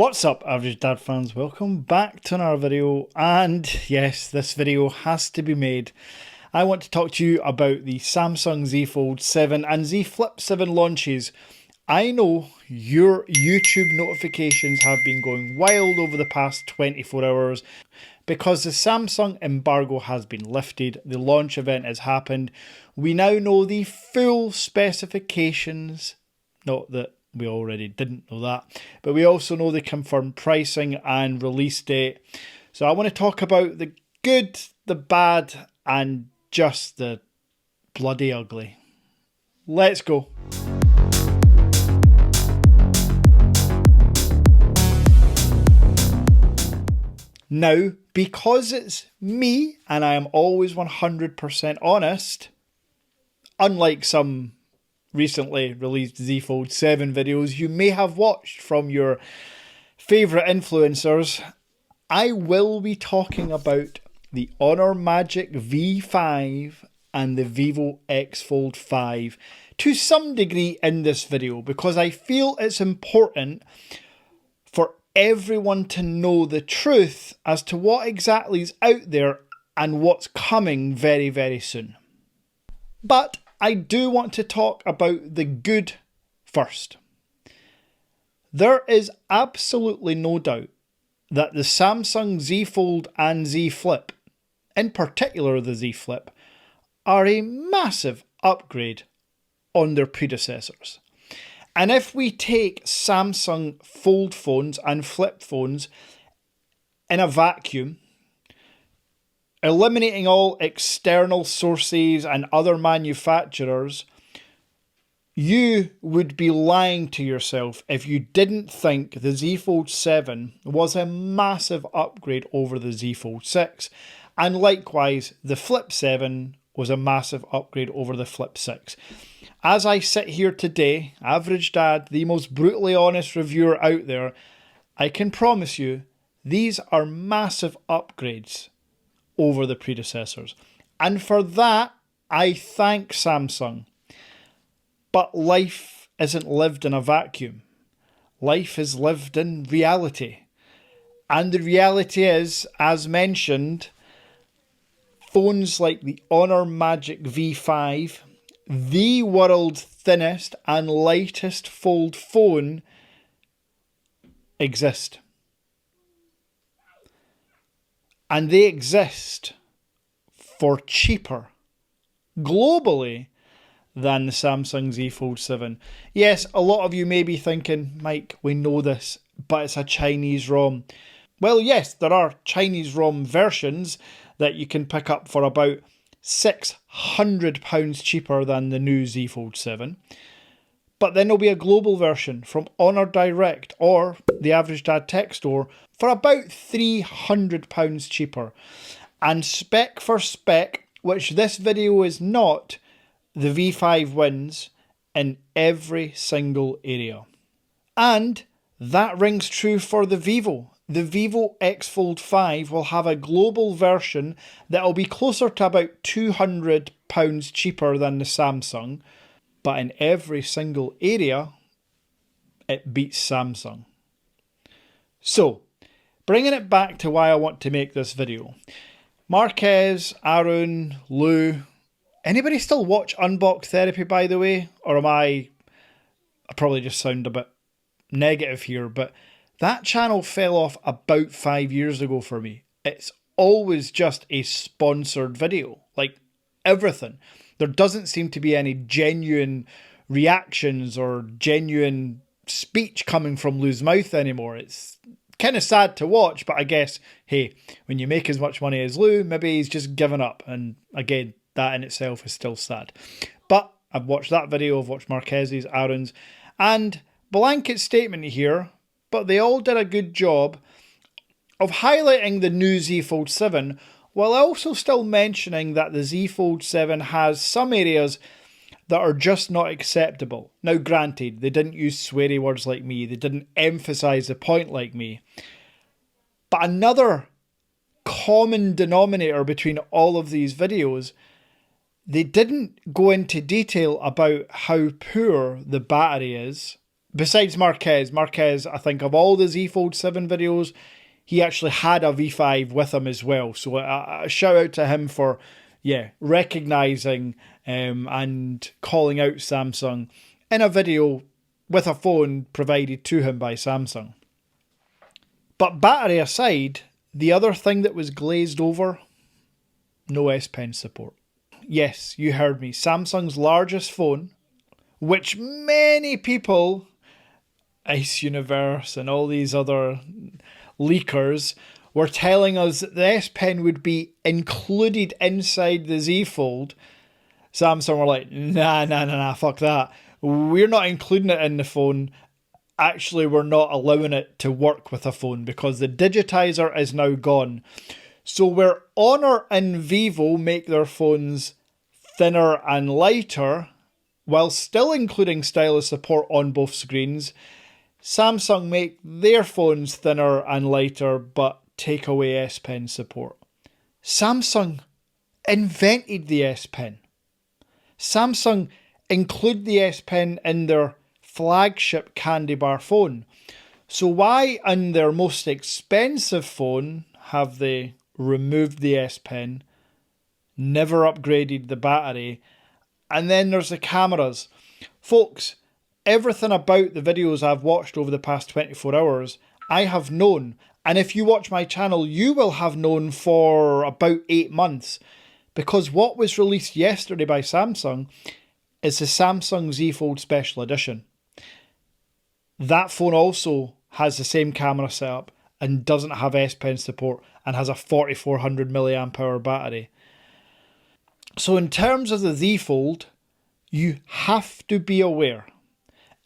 What's up, Average Dad fans? Welcome back to another video, and yes, this video has to be made. I want to talk to you about the Samsung Z Fold 7 and Z Flip 7 launches. I know your YouTube notifications have been going wild over the past 24 hours because the Samsung embargo has been lifted, the launch event has happened, we now know the full specifications, not that we already didn't know that, but we also know the confirmed pricing and release date. So I want to talk about the good, the bad, and just the bloody ugly. Let's go. Now, because it's me, and I am always 100% honest, unlike some recently released Z Fold 7 videos you may have watched from your favourite influencers, I will be talking about the Honor Magic V5 and the Vivo X Fold 5 to some degree in this video, because I feel it's important for everyone to know the truth as to what exactly is out there and what's coming very, very soon. But I do want to talk about the good first. There is absolutely no doubt that the Samsung Z Fold and Z Flip, in particular the Z Flip, are a massive upgrade on their predecessors. And if we take Samsung Fold phones and Flip phones in a vacuum, eliminating all external sources and other manufacturers, you would be lying to yourself if you didn't think the Z Fold 7 was a massive upgrade over the Z Fold 6. And likewise, the Flip 7 was a massive upgrade over the Flip 6. As I sit here today, Average Dad, the most brutally honest reviewer out there, I can promise you these are massive upgrades over the predecessors. And for that, I thank Samsung. But life isn't lived in a vacuum. Life is lived in reality. And the reality is, as mentioned, phones like the Honor Magic V5, the world's thinnest and lightest fold phone, exist. And they exist for cheaper, globally, than the Samsung Z Fold 7. Yes, a lot of you may be thinking, Mike, we know this, but it's a Chinese ROM. Well, yes, there are Chinese ROM versions that you can pick up for about £600 cheaper than the new Z Fold 7. But then there'll be a global version from Honor Direct or the Average Dad Tech Store for about £300 cheaper. And spec for spec, which this video is not, the V5 wins in every single area. And that rings true for the Vivo. The Vivo X Fold 5 will have a global version that will be closer to about £200 cheaper than the Samsung, but in every single area, it beats Samsung. So, bringing it back to why I want to make this video. Marquez, Aaron, Lou, anybody still watch Unbox Therapy, by the way? Or I probably just sound a bit negative here, but that channel fell off about 5 years ago for me. It's always just a sponsored video, like everything. There doesn't seem to be any genuine reactions or genuine speech coming from Lou's mouth anymore. It's kind of sad to watch, but I guess, hey, when you make as much money as Lou, maybe he's just given up. And again, that in itself is still sad. But I've watched that video, I've watched Marquez's, Aaron's, and blanket statement here, but they all did a good job of highlighting the new Z Fold 7, while also still mentioning that the Z Fold 7 has some areas that are just not acceptable. Now granted, they didn't use sweary words like me, they didn't emphasise the point like me, but another common denominator between all of these videos, they didn't go into detail about how poor the battery is, besides Marquez, I think of all the Z Fold 7 videos, he actually had a V5 with him as well. So a shout out to him for, recognising and calling out Samsung in a video with a phone provided to him by Samsung. But battery aside, the other thing that was glazed over, no S Pen support. Yes, you heard me. Samsung's largest phone, which many people, Ice Universe and all these other leakers, were telling us that the S Pen would be included inside the Z Fold. Samsung were like, nah, fuck that. We're not including it in the phone. Actually, we're not allowing it to work with a phone because the digitizer is now gone. So where Honor and Vivo make their phones thinner and lighter, while still including stylus support on both screens, Samsung make their phones thinner and lighter but take away S Pen support. Samsung invented the S Pen. Samsung include the S Pen in their flagship Candy Bar phone. So why on their most expensive phone have they removed the S Pen, never upgraded the battery, and then there's the cameras? Folks, everything about the videos I've watched over the past 24 hours, I have known. And if you watch my channel, you will have known for about 8 months. Because what was released yesterday by Samsung is the Samsung Z Fold Special Edition. That phone also has the same camera setup and doesn't have S Pen support and has a 4400 mAh battery. So in terms of the Z Fold, you have to be aware.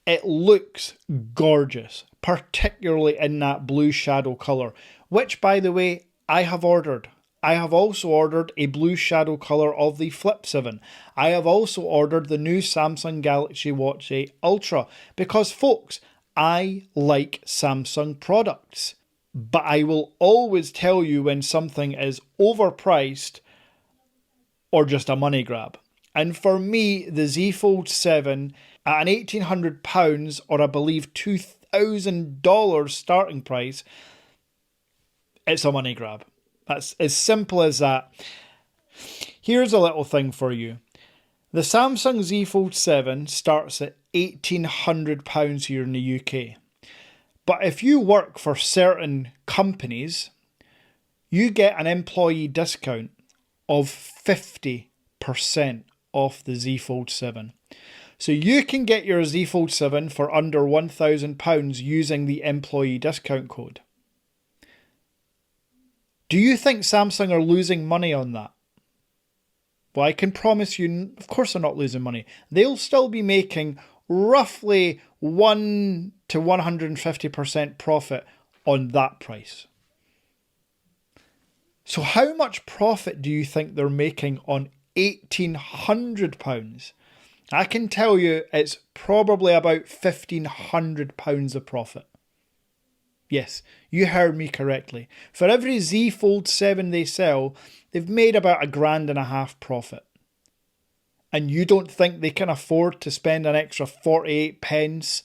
It looks gorgeous, particularly in that blue shadow colour, which, by the way, I have ordered. I have also ordered a blue shadow colour of the Flip 7. I have also ordered the new Samsung Galaxy Watch 8 Ultra because, folks, I like Samsung products. But I will always tell you when something is overpriced or just a money grab. And for me, the Z Fold 7 at an £1,800 or I believe $2,000 starting price, it's a money grab. That's as simple as that. Here's a little thing for you. The Samsung Z Fold 7 starts at £1,800 here in the UK. But if you work for certain companies, you get an employee discount of 50% off the Z Fold 7. So you can get your Z Fold 7 for under £1,000 using the employee discount code. Do you think Samsung are losing money on that? Well, I can promise you, of course they're not losing money. They'll still be making roughly 1 to 150% profit on that price. So how much profit do you think they're making on £1,800? I can tell you it's probably about £1,500 of profit. Yes, you heard me correctly. For every Z Fold 7 they sell, they've made about £1.50 profit. And you don't think they can afford to spend an extra 48 pence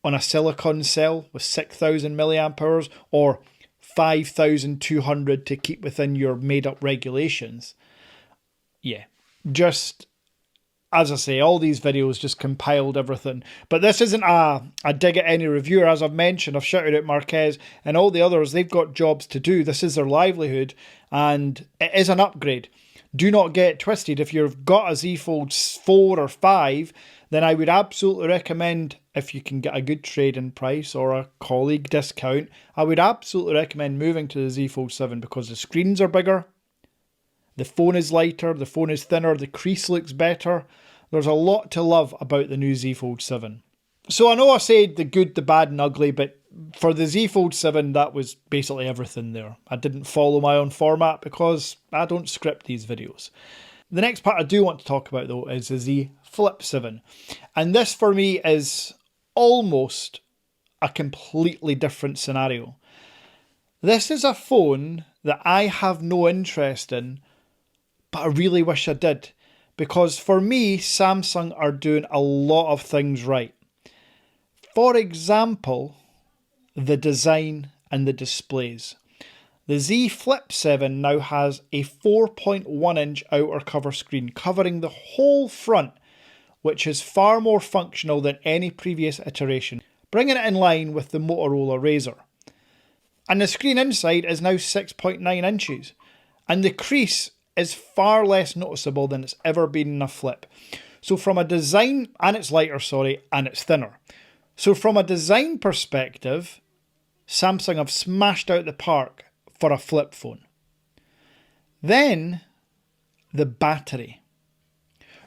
on a silicon cell with 6,000 milliamp hours or 5,200 to keep within your made up regulations? Yeah, just as I say, all these videos just compiled everything. But this isn't a dig at any reviewer. As I've mentioned, I've shouted out Marquez and all the others. They've got jobs to do. This is their livelihood and it is an upgrade. Do not get twisted. If you've got a Z Fold 4 or 5, then I would absolutely recommend, if you can get a good trade-in price or a colleague discount, I would absolutely recommend moving to the Z Fold 7 because the screens are bigger, the phone is lighter, the phone is thinner, the crease looks better. There's a lot to love about the new Z Fold 7. So I know I said the good, the bad and ugly, but for the Z Fold 7, that was basically everything there. I didn't follow my own format because I don't script these videos. The next part I do want to talk about though is the Z Flip 7. And this for me is almost a completely different scenario. This is a phone that I have no interest in, but I really wish I did. Because for me, Samsung are doing a lot of things right. For example, the design and the displays. The Z Flip 7 now has a 4.1 inch outer cover screen covering the whole front, which is far more functional than any previous iteration, bringing it in line with the Motorola Razr. And the screen inside is now 6.9 inches, and the crease is far less noticeable than it's ever been in a Flip. So from a design, and it's lighter, and it's thinner. So from a design perspective, Samsung have smashed out the park for a flip phone. Then, the battery.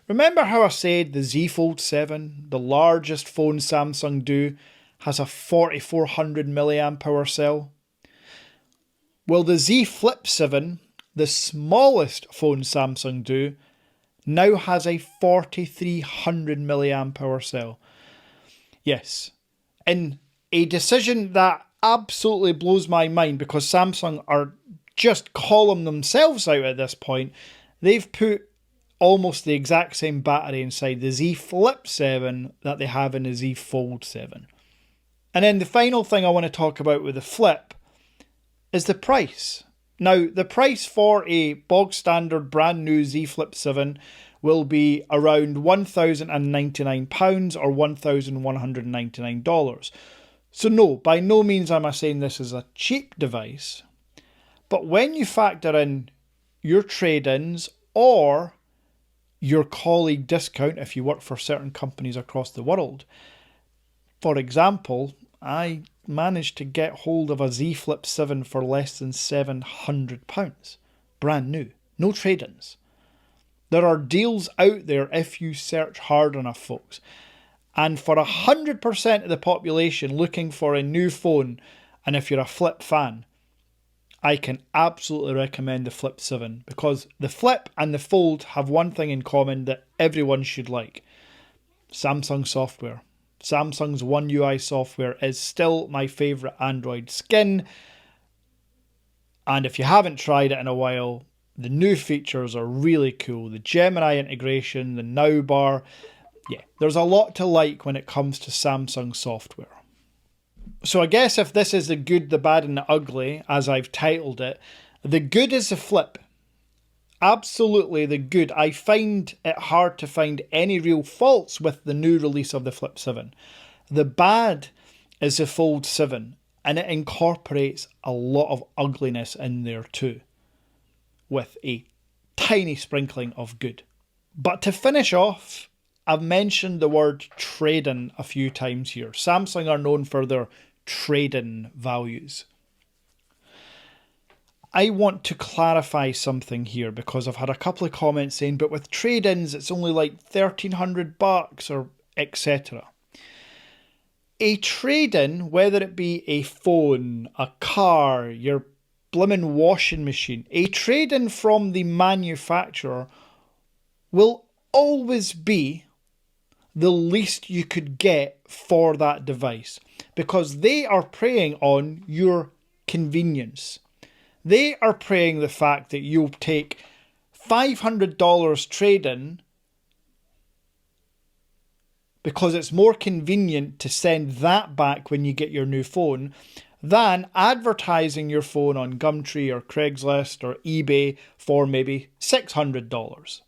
Remember how I said the Z Fold 7, the largest phone Samsung do, has a 4400 mAh cell? Well, the Z Flip 7, the smallest phone Samsung do, now has a 4300 mAh cell. Yes, in a decision that absolutely blows my mind because Samsung are just calling themselves out at this point, they've put almost the exact same battery inside the Z Flip 7 that they have in the Z Fold 7. And then the final thing I want to talk about with the Flip is the price. Now, the price for a bog standard brand new Z Flip 7 will be around £1,099 or $1,199. So no, by no means am I saying this is a cheap device, but when you factor in your trade-ins or your colleague discount if you work for certain companies across the world, for example, I managed to get hold of a Z Flip 7 for less than £700, brand new, no trade-ins. There are deals out there if you search hard enough, folks. And for 100% of the population looking for a new phone, and if you're a Flip fan, I can absolutely recommend the Flip 7 because the Flip and the Fold have one thing in common that everyone should like. Samsung software. Samsung's One UI software is still my favourite Android skin. And if you haven't tried it in a while, the new features are really cool. The Gemini integration, the Now bar. Yeah, there's a lot to like when it comes to Samsung software. So I guess if this is the good, the bad and the ugly, as I've titled it, the good is the Flip. Absolutely the good. I find it hard to find any real faults with the new release of the Flip 7. The bad is the Fold 7, and it incorporates a lot of ugliness in there too, with a tiny sprinkling of good. But to finish off, I've mentioned the word trade-in a few times here. Samsung are known for their trade-in values. I want to clarify something here because I've had a couple of comments saying, but with trade-ins it's only like $1,300 or etc. A trade-in, whether it be a phone, a car, your blimmin' washing machine, a trade-in from the manufacturer will always be the least you could get for that device because they are preying on your convenience. They are preying the fact that you'll take $500 trade-in because it's more convenient to send that back when you get your new phone than advertising your phone on Gumtree or Craigslist or eBay for maybe $600.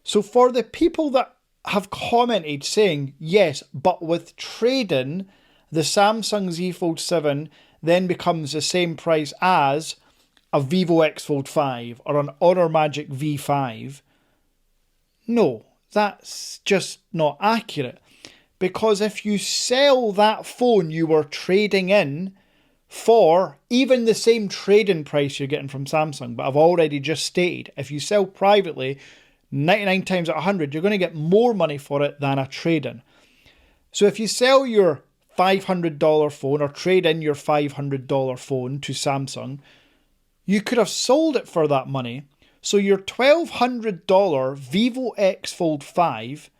So for the people that have commented saying, yes, but with trade-in, the Samsung Z Fold 7 then becomes the same price as a Vivo X Fold 5 or an Honor Magic V5. No, that's just not accurate. Because if you sell that phone you were trading in for even the same trade-in price you're getting from Samsung, but I've already just stated, if you sell privately, 99 times out of 100, you're going to get more money for it than a trade-in. So if you sell your $500 phone or trade in your $500 phone to Samsung, you could have sold it for that money. So your $1,200 Vivo X Fold 5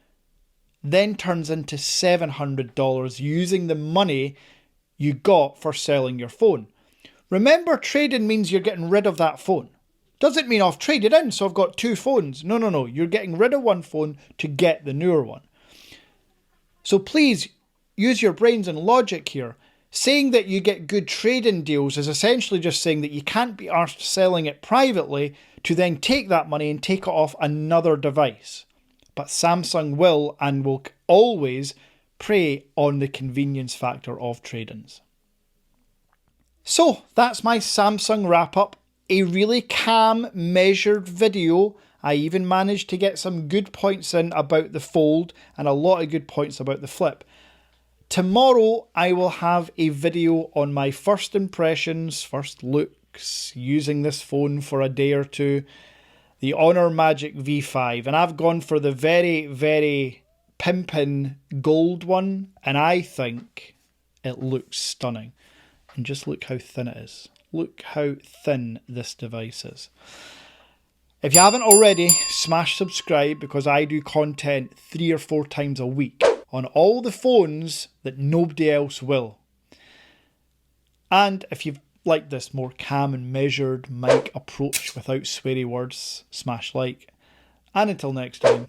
then turns into $700 using the money you got for selling your phone. Remember, trade-in means you're getting rid of that phone. Doesn't mean I've traded in, so I've got two phones. No. You're getting rid of one phone to get the newer one. So please, use your brains and logic here. Saying that you get good trading deals is essentially just saying that you can't be arsed selling it privately to then take that money and take it off another device. But Samsung will and will always prey on the convenience factor of trade-ins. So that's my Samsung wrap-up. A really calm, measured video. I even managed to get some good points in about the Fold and a lot of good points about the Flip. Tomorrow I will have a video on my first impressions, first looks, using this phone for a day or two. The Honor Magic V5. And I've gone for the very, very pimpin' gold one. And I think it looks stunning. And just look how thin it is. Look how thin this device is. If you haven't already, smash subscribe because I do content 3 or 4 times a week on all the phones that nobody else will. And if you've liked this more calm and measured mic approach without sweary words, smash like. And until next time.